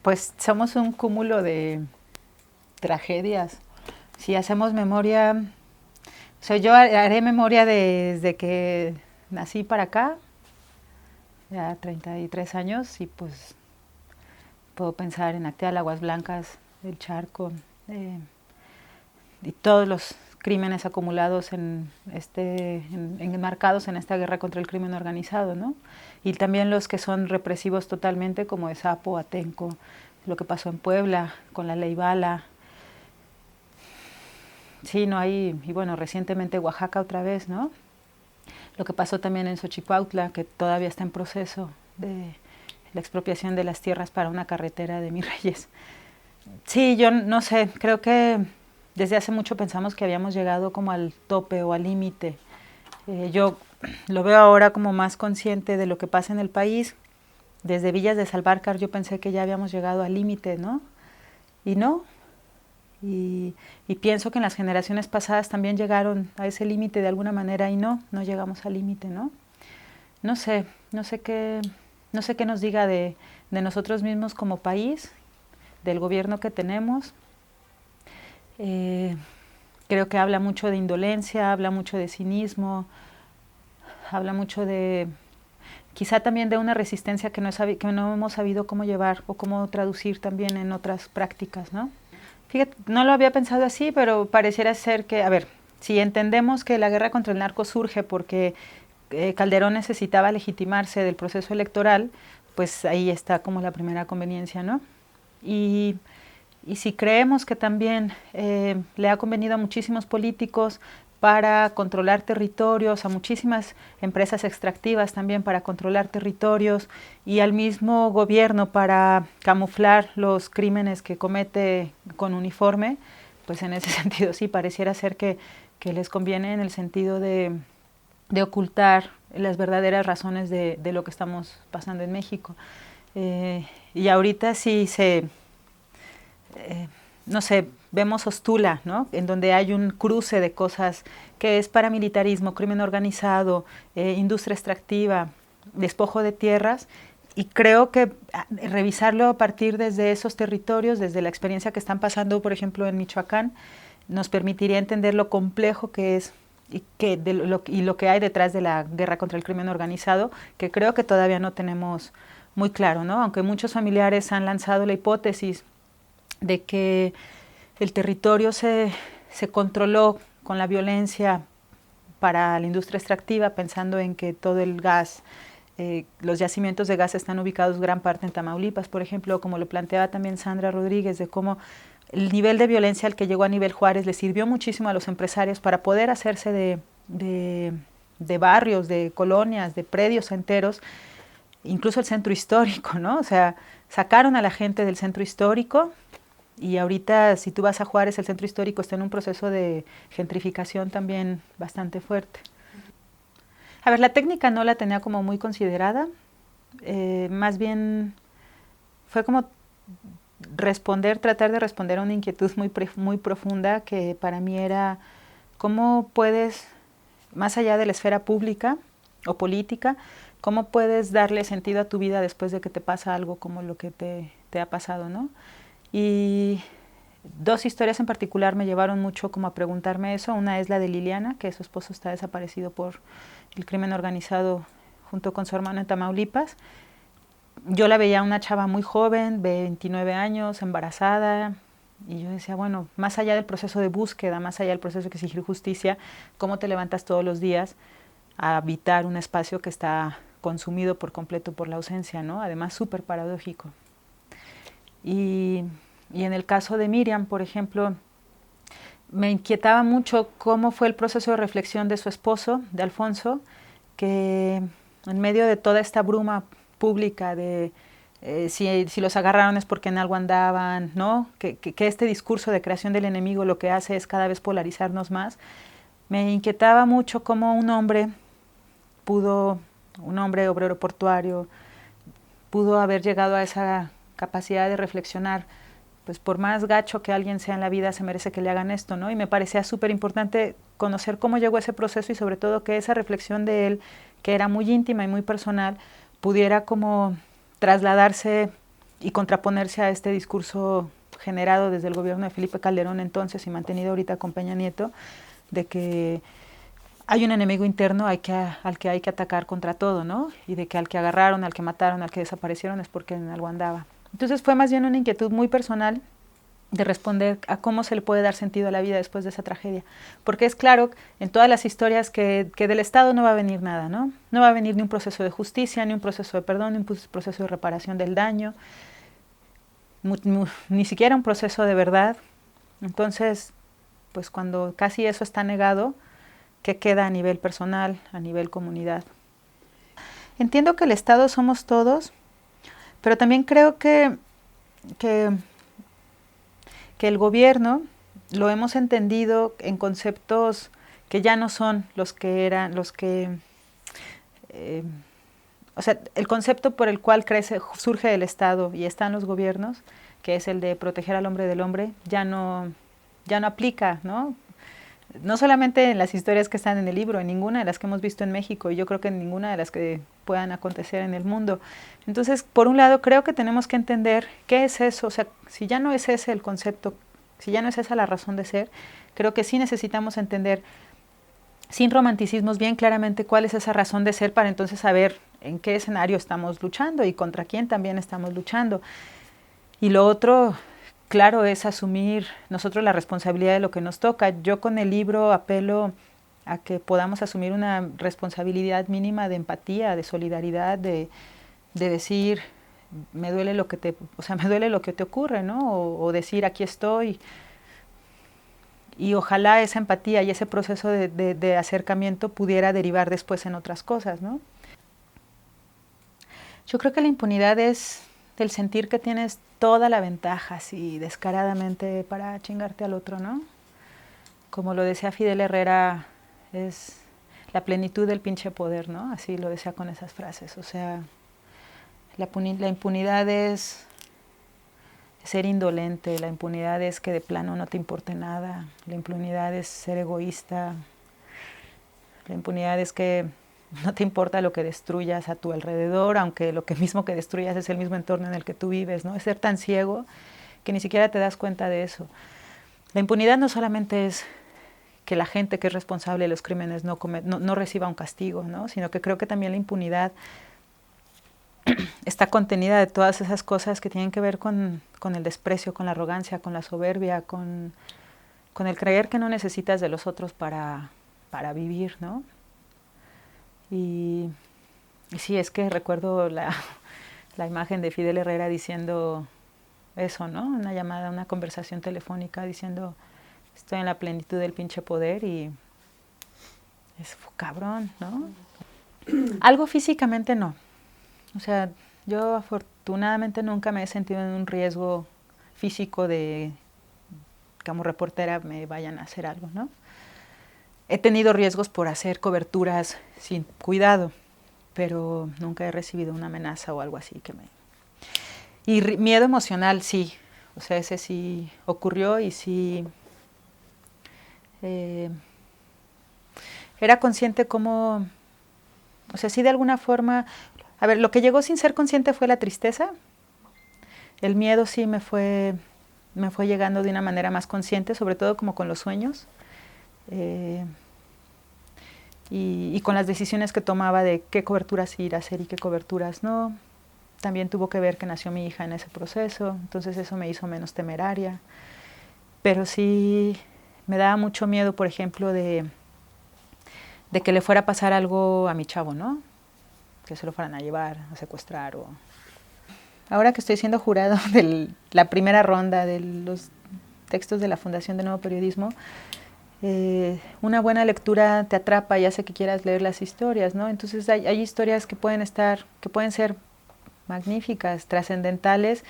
Pues somos un cúmulo de tragedias. Si hacemos memoria, o sea, yo haré memoria desde que nací para acá, ya 33 años, y pues puedo pensar en Acteal, Aguas Blancas, El Charco, eh, y todos los crímenes acumulados enmarcados en esta guerra contra el crimen organizado, ¿no? Y también los que son represivos totalmente, como Esapo, Atenco, lo que pasó en Puebla con la ley Bala. Sí, no hay, y bueno, recientemente Oaxaca otra vez, ¿no? Lo que pasó también en Xochicuautla, que todavía está en proceso de la expropiación de las tierras para una carretera de Mis Reyes. Sí, yo no sé, creo que desde hace mucho pensamos que habíamos llegado como al tope o al límite. Yo lo veo ahora como más consciente de lo que pasa en el país. Desde Villas de Salvarcar yo pensé que ya habíamos llegado al límite, ¿no? Y no. Y pienso que en las generaciones pasadas también llegaron a ese límite de alguna manera y no llegamos al límite, ¿no? No sé, no sé qué nos diga de nosotros mismos como país, del gobierno que tenemos. Eh, Creo que habla mucho de indolencia, habla mucho de cinismo, habla mucho de, quizá también de una resistencia que no hemos sabido cómo llevar o cómo traducir también en otras prácticas, ¿no? Fíjate, no lo había pensado así, pero pareciera ser que, a ver, si entendemos que la guerra contra el narco surge porque Calderón necesitaba legitimarse del proceso electoral, pues ahí está como la primera conveniencia, ¿no? Y y si creemos que también le ha convenido a muchísimos políticos para controlar territorios, a muchísimas empresas extractivas también para controlar territorios y al mismo gobierno para camuflar los crímenes que comete con uniforme, pues en ese sentido sí pareciera ser que les conviene en el sentido de ocultar las verdaderas razones de lo que estamos pasando en México. Y ahorita sí no sé, vemos Ostula, ¿no? En donde hay un cruce de cosas que es paramilitarismo, crimen organizado, industria extractiva, despojo de tierras, y creo que revisarlo a partir desde esos territorios, desde la experiencia que están pasando, por ejemplo, en Michoacán, nos permitiría entender lo complejo que es y lo que hay detrás de la guerra contra el crimen organizado, que creo que todavía no tenemos muy claro, ¿no? Aunque muchos familiares han lanzado la hipótesis de que el territorio se controló con la violencia para la industria extractiva, pensando en que todo el gas, los yacimientos de gas están ubicados gran parte en Tamaulipas, por ejemplo, como lo planteaba también Sandra Rodríguez, de cómo el nivel de violencia al que llegó a nivel Juárez le sirvió muchísimo a los empresarios para poder hacerse de barrios, de colonias, de predios enteros, incluso el centro histórico, ¿no? O sea, sacaron a la gente del centro histórico y ahorita si tú vas a Juárez, el centro histórico está en un proceso de gentrificación también bastante fuerte. A ver, la técnica no la tenía como muy considerada, más bien fue como tratar de responder a una inquietud muy profunda que para mí era cómo puedes, más allá de la esfera pública o política, cómo puedes darle sentido a tu vida después de que te pasa algo como lo que te ha pasado, ¿no? Y dos historias en particular me llevaron mucho como a preguntarme eso. Una es la de Liliana, que su esposo está desaparecido por el crimen organizado junto con su hermano en Tamaulipas. Yo la veía una chava muy joven, 29 años, embarazada, y yo decía, bueno, más allá del proceso de búsqueda, más allá del proceso de exigir justicia, ¿cómo te levantas todos los días a habitar un espacio que está consumido por completo por la ausencia, ¿no? Además, súper paradójico. Y, y en el caso de Miriam, por ejemplo, me inquietaba mucho cómo fue el proceso de reflexión de su esposo, de Alfonso, que en medio de toda esta bruma pública de si los agarraron es porque en algo andaban, ¿no? Que este discurso de creación del enemigo lo que hace es cada vez polarizarnos más. Me inquietaba mucho cómo pudo, un hombre obrero portuario, pudo haber llegado a esa capacidad de reflexionar, pues por más gacho que alguien sea en la vida, se merece que le hagan esto, ¿no? Y me parecía súper importante conocer cómo llegó ese proceso y sobre todo que esa reflexión de él, que era muy íntima y muy personal, pudiera como trasladarse y contraponerse a este discurso generado desde el gobierno de Felipe Calderón entonces y mantenido ahorita con Peña Nieto, de que hay un enemigo interno al que hay que atacar contra todo, ¿no? Y de que al que agarraron, al que mataron, al que desaparecieron es porque en algo andaba. Entonces fue más bien una inquietud muy personal de responder a cómo se le puede dar sentido a la vida después de esa tragedia. Porque es claro en todas las historias que del Estado no va a venir nada, ¿no? No va a venir ni un proceso de justicia, ni un proceso de perdón, ni un proceso de reparación del daño, ni siquiera un proceso de verdad. Entonces, pues cuando casi eso está negado, ¿qué queda a nivel personal, a nivel comunidad? Entiendo que el Estado somos todos, pero también creo que el gobierno lo hemos entendido en conceptos que ya no son los que eran, o sea, el concepto por el cual surge el Estado y están los gobiernos, que es el de proteger al hombre del hombre, ya no aplica, ¿no? No solamente en las historias que están en el libro, en ninguna de las que hemos visto en México y yo creo que en ninguna de las que puedan acontecer en el mundo. Entonces, por un lado, creo que tenemos que entender qué es eso, o sea, si ya no es ese el concepto, si ya no es esa la razón de ser, creo que sí necesitamos entender, sin romanticismos, bien claramente cuál es esa razón de ser para entonces saber en qué escenario estamos luchando y contra quién también estamos luchando. Y lo otro, claro, es asumir nosotros la responsabilidad de lo que nos toca. Yo con el libro apelo a que podamos asumir una responsabilidad mínima de empatía, de solidaridad, de decir, me duele lo que te ocurre, ¿no? O decir, aquí estoy. Y ojalá esa empatía y ese proceso de acercamiento pudiera derivar después en otras cosas, ¿no? Yo creo que la impunidad es el sentir que tienes toda la ventaja, así descaradamente, para chingarte al otro, ¿no? Como lo decía Fidel Herrera, es la plenitud del pinche poder, ¿no? Así lo decía con esas frases. O sea, la impunidad es ser indolente, la impunidad es que de plano no te importe nada, la impunidad es ser egoísta, la impunidad es que no te importa lo que destruyas a tu alrededor, aunque lo que mismo que destruyas es el mismo entorno en el que tú vives, ¿no? Es ser tan ciego que ni siquiera te das cuenta de eso. La impunidad no solamente es que la gente que es responsable de los crímenes no reciba un castigo, ¿no? Sino que creo que también la impunidad está contenida de todas esas cosas que tienen que ver con el desprecio, con la arrogancia, con la soberbia, con el creer que no necesitas de los otros para vivir, ¿no? Y sí, es que recuerdo la imagen de Fidel Herrera diciendo eso, ¿no? Una llamada, una conversación telefónica diciendo, estoy en la plenitud del pinche poder y es cabrón, ¿no? Algo físicamente no. O sea, yo afortunadamente nunca me he sentido en un riesgo físico de que como reportera me vayan a hacer algo, ¿no? He tenido riesgos por hacer coberturas sin cuidado, pero nunca he recibido una amenaza o algo así que me... Y miedo emocional, sí. O sea, ese sí ocurrió y sí... era consciente como... O sea, sí de alguna forma... A ver, lo que llegó sin ser consciente fue la tristeza. El miedo sí me fue llegando de una manera más consciente, sobre todo como con los sueños. Y con las decisiones que tomaba de qué coberturas ir a hacer y qué coberturas no. También tuvo que ver que nació mi hija en ese proceso, entonces eso me hizo menos temeraria. Pero sí me daba mucho miedo, por ejemplo, de que le fuera a pasar algo a mi chavo, ¿no? Que se lo fueran a llevar, a secuestrar. Ahora que estoy siendo jurado de la primera ronda de los textos de la Fundación de Nuevo Periodismo, una buena lectura te atrapa y hace que quieras leer las historias, ¿no? Entonces hay historias que pueden ser magníficas, trascendentales,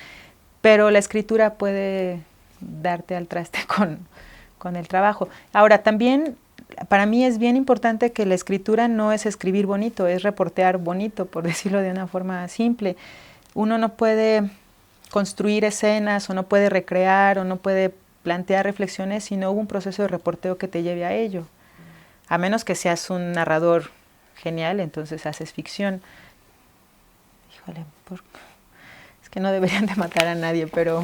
pero la escritura puede darte al traste con el trabajo. Ahora, también para mí es bien importante que la escritura no es escribir bonito, es reportear bonito, por decirlo de una forma simple. Uno no puede construir escenas o no puede recrear o no puede plantear reflexiones si no hubo un proceso de reporteo que te lleve a ello. A menos que seas un narrador genial, entonces haces ficción. Híjole, que no deberían de matar a nadie, pero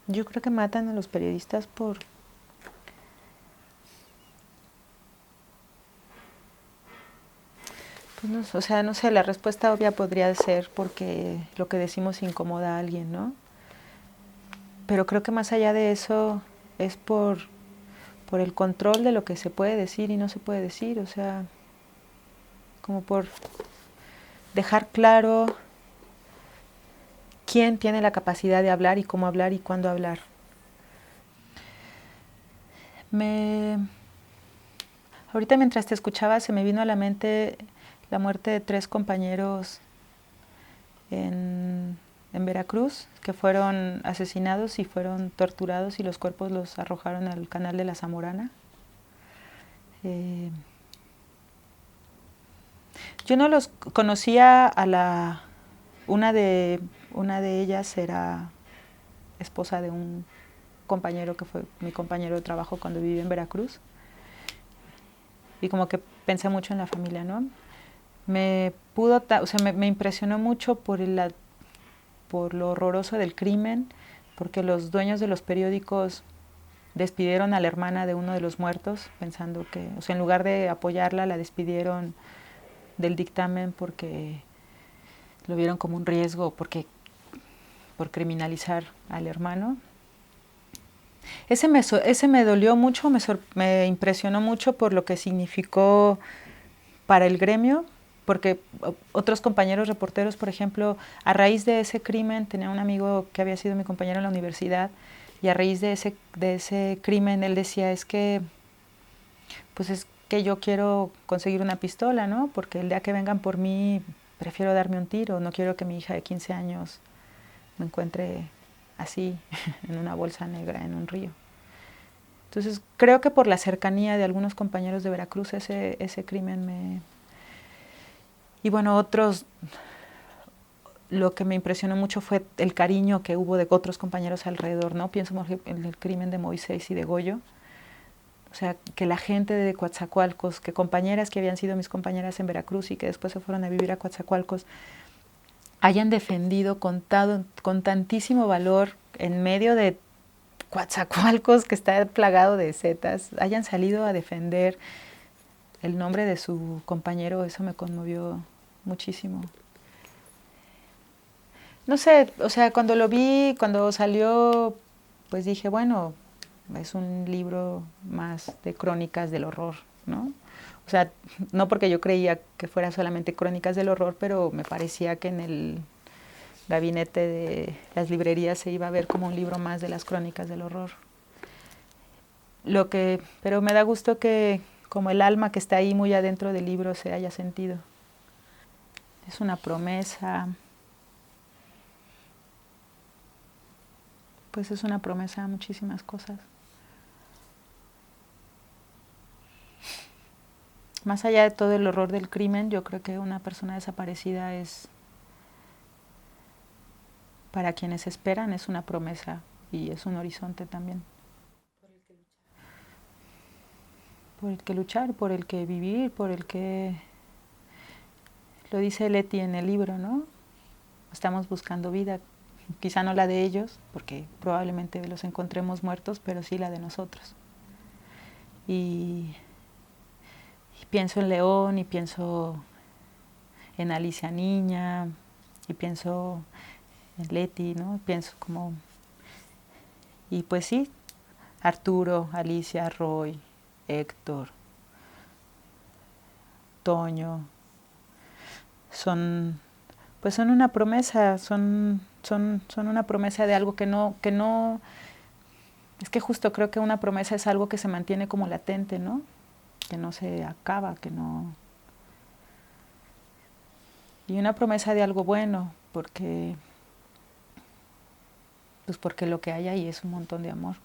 yo creo que matan a los periodistas por... Pues no, o sea, no sé, la respuesta obvia podría ser porque lo que decimos incomoda a alguien, ¿no? Pero creo que más allá de eso es por el control de lo que se puede decir y no se puede decir, o sea, como por dejar claro quién tiene la capacidad de hablar y cómo hablar y cuándo hablar. Ahorita mientras te escuchaba se me vino a la mente la muerte de 3 compañeros en Veracruz, que fueron asesinados y fueron torturados y los cuerpos los arrojaron al canal de la Zamorana. Yo no los conocía una de ellas era esposa de un compañero que fue mi compañero de trabajo cuando viví en Veracruz. Y como que pensé mucho en la familia, ¿no? Me impresionó mucho por lo horroroso del crimen, porque los dueños de los periódicos despidieron a la hermana de uno de los muertos, pensando que, o sea, en lugar de apoyarla, la despidieron del dictamen porque lo vieron como un riesgo, por criminalizar al hermano. Ese me dolió mucho, me impresionó mucho por lo que significó para el gremio, porque otros compañeros reporteros, por ejemplo, a raíz de ese crimen, tenía un amigo que había sido mi compañero en la universidad, y a raíz de ese crimen él decía, pues es que yo quiero conseguir una pistola, ¿no? Porque el día que vengan por mí, prefiero darme un tiro, no quiero que mi hija de 15 años me encuentre así, en una bolsa negra, en un río. Entonces, creo que por la cercanía de algunos compañeros de Veracruz, ese crimen Y bueno, lo que me impresionó mucho fue el cariño que hubo de otros compañeros alrededor, ¿no? Pienso en el crimen de Moisés y de Goyo. O sea, que la gente de Coatzacoalcos, que compañeras que habían sido mis compañeras en Veracruz y que después se fueron a vivir a Coatzacoalcos, hayan defendido con tantísimo valor en medio de Coatzacoalcos, que está plagado de setas, hayan salido a defender el nombre de su compañero, eso me conmovió muchísimo. No sé, o sea, cuando lo vi, cuando salió, pues dije, bueno, es un libro más de crónicas del horror, ¿no? O sea, no porque yo creía que fuera solamente crónicas del horror, pero me parecía que en el gabinete de las librerías se iba a ver como un libro más de las crónicas del horror. Pero me da gusto que como el alma que está ahí muy adentro del libro se haya sentido. Es una promesa, pues es una promesa a muchísimas cosas. Más allá de todo el horror del crimen, yo creo que una persona desaparecida es, para quienes esperan, es una promesa y es un horizonte también. Por el que luchar, por el que vivir, por el que... Lo dice Leti en el libro, ¿no? Estamos buscando vida, quizá no la de ellos, porque probablemente los encontremos muertos, pero sí la de nosotros. Y pienso en León y pienso en Alicia Niña y pienso en Leti, ¿no? Pienso como... Y pues sí, Arturo, Alicia, Roy, Héctor, Toño, son pues son una promesa, son una promesa de algo que no, es que justo creo que una promesa es algo que se mantiene como latente, ¿no? Que no se acaba, que no... Y una promesa de algo bueno, porque lo que hay ahí es un montón de amor.